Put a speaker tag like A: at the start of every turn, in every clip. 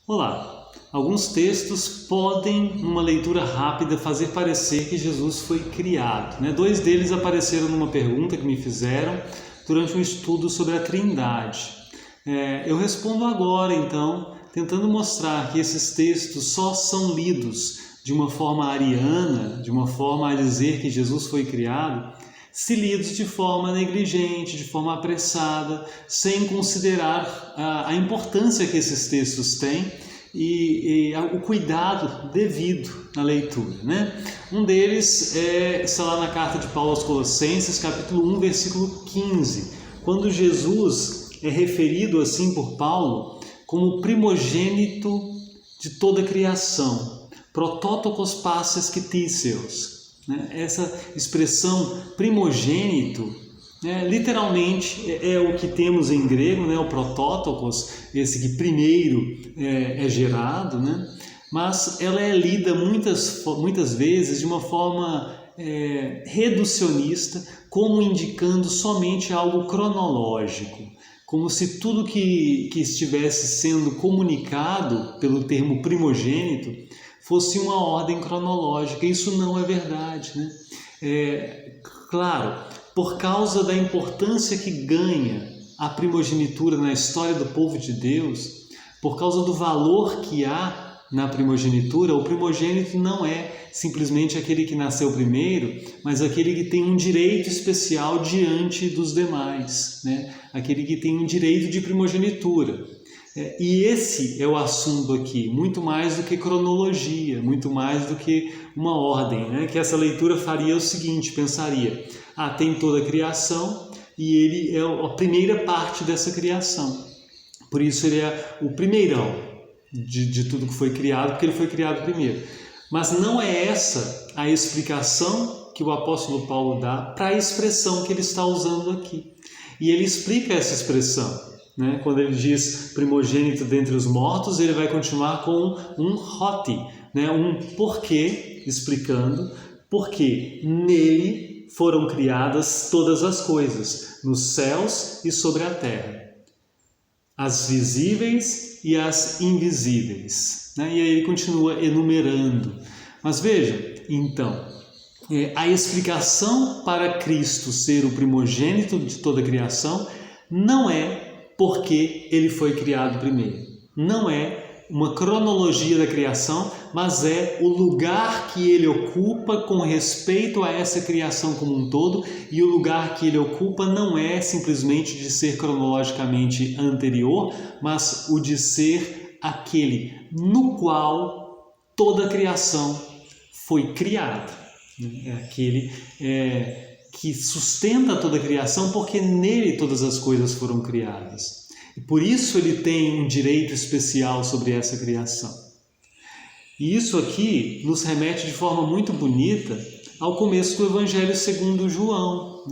A: Olá! Alguns textos podem, numa leitura rápida, fazer parecer que Jesus foi criado. Dois deles apareceram numa pergunta que me fizeram durante um estudo sobre a Trindade. Eu respondo agora, então, tentando mostrar que esses textos só são lidos de uma forma ariana, de uma forma a dizer que Jesus foi criado, se lidos de forma negligente, de forma apressada, sem considerar a importância que esses textos têm e o cuidado devido na leitura. Um deles está lá na carta de Paulo aos Colossenses, capítulo 1, versículo 15, quando Jesus é referido assim por Paulo como primogênito de toda a criação, prototokos passes ktisios. Essa expressão primogênito, literalmente é o que temos em grego, o protótokos, esse que primeiro é gerado, mas ela é lida muitas vezes de uma forma reducionista, como indicando somente algo cronológico, como se tudo que estivesse sendo comunicado pelo termo primogênito fosse uma ordem cronológica. Isso não é verdade. Claro, por causa da importância que ganha a primogenitura na história do povo de Deus, por causa do valor que há na primogenitura, o primogênito não é simplesmente aquele que nasceu primeiro, mas aquele que tem um direito especial diante dos demais, aquele que tem um direito de primogenitura. E esse é o assunto aqui, muito mais do que cronologia, muito mais do que uma ordem, que essa leitura faria o seguinte, pensaria, tem toda a criação e ele é a primeira parte dessa criação, por isso ele é o primeirão de tudo que foi criado, porque ele foi criado primeiro. Mas não é essa a explicação que o apóstolo Paulo dá para a expressão que ele está usando aqui. E ele explica essa expressão. Quando ele diz primogênito dentre os mortos, ele vai continuar com um hoti, um porquê, explicando porque nele foram criadas todas as coisas, nos céus e sobre a terra, as visíveis e as invisíveis. E aí ele continua enumerando. Mas veja, então, a explicação para Cristo ser o primogênito de toda a criação não é porque ele foi criado primeiro. Não é uma cronologia da criação, mas é o lugar que ele ocupa com respeito a essa criação como um todo, e o lugar que ele ocupa não é simplesmente de ser cronologicamente anterior, mas o de ser aquele no qual toda a criação foi criada. É aquele que sustenta toda a criação, porque nele todas as coisas foram criadas. E por isso ele tem um direito especial sobre essa criação. E isso aqui nos remete de forma muito bonita ao começo do Evangelho segundo João.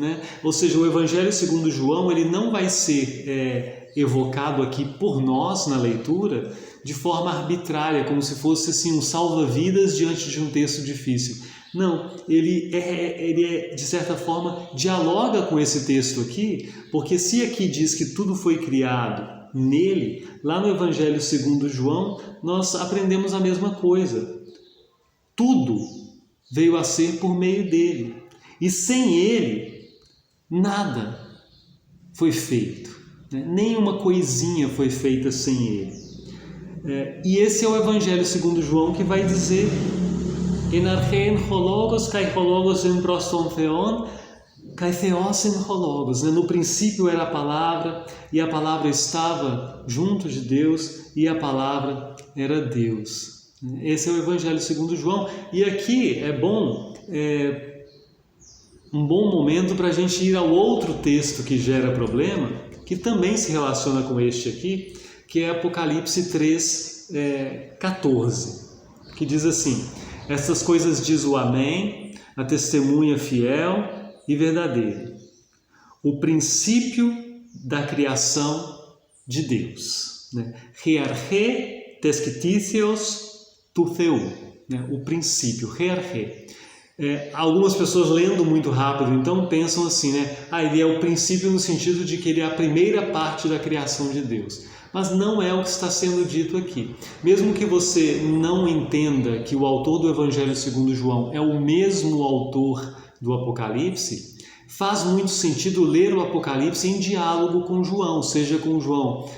A: Ou seja, o Evangelho segundo João ele não vai ser evocado aqui por nós na leitura de forma arbitrária, como se fosse assim, um salva-vidas diante de um texto difícil. Não, ele de certa forma dialoga com esse texto aqui, porque se aqui diz que tudo foi criado nele, lá no Evangelho segundo João, nós aprendemos a mesma coisa. Tudo veio a ser por meio dele, e sem ele, nada foi feito, nenhuma coisinha foi feita sem ele. E esse é o Evangelho segundo João que vai dizer en archein hologos kai hologos en proston theon kai theos en hologos. No princípio era a palavra, e a palavra estava junto de Deus, e a palavra era Deus. Esse é o Evangelho segundo João. E aqui é um bom momento para a gente ir ao outro texto que gera problema, que também se relaciona com este aqui, que é Apocalipse 3, 14, que diz assim: essas coisas diz o Amém, a testemunha fiel e verdadeira, o princípio da criação de Deus. Rearche tesquiticios tu theu, o princípio, rearche. Algumas pessoas lendo muito rápido, então pensam assim, ele é o princípio no sentido de que ele é a primeira parte da criação de Deus. Mas não é o que está sendo dito aqui. Mesmo que você não entenda que o autor do Evangelho segundo João é o mesmo autor do Apocalipse, faz muito sentido ler o Apocalipse em diálogo com João, seja com João,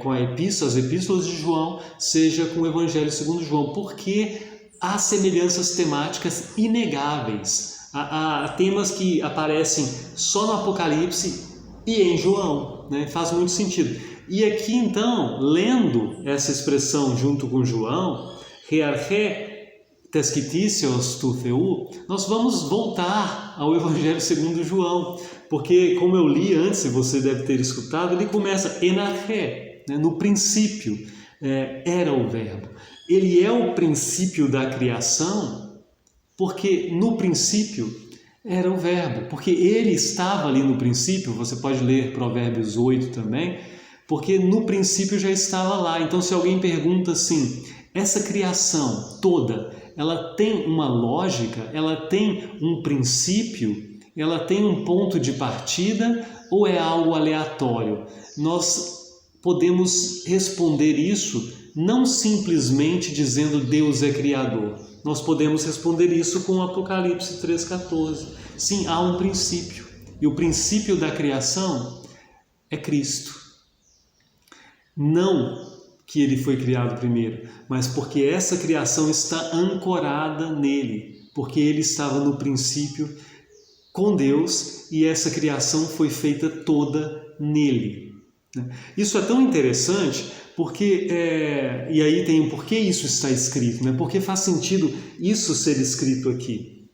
A: com as epístolas de João, seja com o Evangelho segundo João, porque há semelhanças temáticas inegáveis. Há temas que aparecem só no Apocalipse e em João, né? Faz muito sentido. E aqui então, lendo essa expressão junto com João, Rearche tesquiticios tu theu, nós vamos voltar ao Evangelho segundo João, porque como eu li antes, e você deve ter escutado, ele começa enarche, né? No princípio era o verbo. Ele é o princípio da criação, porque no princípio era o verbo, porque ele estava ali no princípio. Você pode ler Provérbios 8 também, porque no princípio já estava lá. Então, se alguém pergunta assim, essa criação toda, ela tem uma lógica, ela tem um princípio, ela tem um ponto de partida ou é algo aleatório? Nós podemos responder isso não simplesmente dizendo Deus é criador. Nós podemos responder isso com Apocalipse 3,14. Sim, há um princípio. E o princípio da criação é Cristo. Não que ele foi criado primeiro, mas porque essa criação está ancorada nele, porque ele estava no princípio com Deus e essa criação foi feita toda nele. Isso é tão interessante porque, e aí tem o porquê isso está escrito, né? Porque faz sentido isso ser escrito aqui.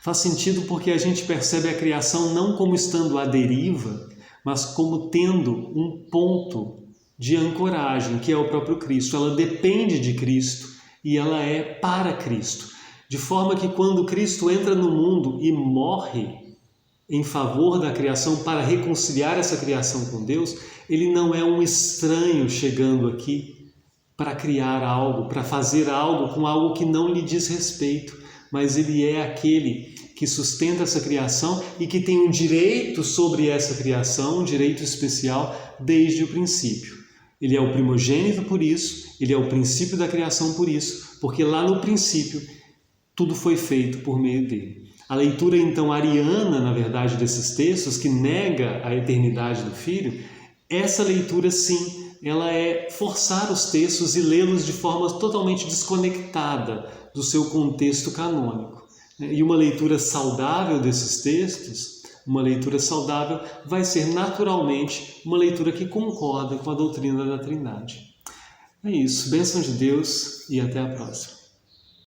A: Faz sentido porque a gente percebe a criação não como estando à deriva, mas como tendo um ponto de ancoragem, que é o próprio Cristo. Ela depende de Cristo e ela é para Cristo. De forma que quando Cristo entra no mundo e morre em favor da criação para reconciliar essa criação com Deus, ele não é um estranho chegando aqui para criar algo, para fazer algo com algo que não lhe diz respeito, mas ele é aquele que sustenta essa criação e que tem um direito sobre essa criação, um direito especial desde o princípio. Ele é o primogênito por isso, ele é o princípio da criação por isso, porque lá no princípio tudo foi feito por meio dele. A leitura então ariana, na verdade, desses textos, que nega a eternidade do Filho, essa leitura sim, ela é forçar os textos e lê-los de forma totalmente desconectada do seu contexto canônico. E uma leitura saudável desses textos, uma leitura saudável, vai ser naturalmente uma leitura que concorda com a doutrina da Trindade. É isso, bênção de Deus e até a próxima.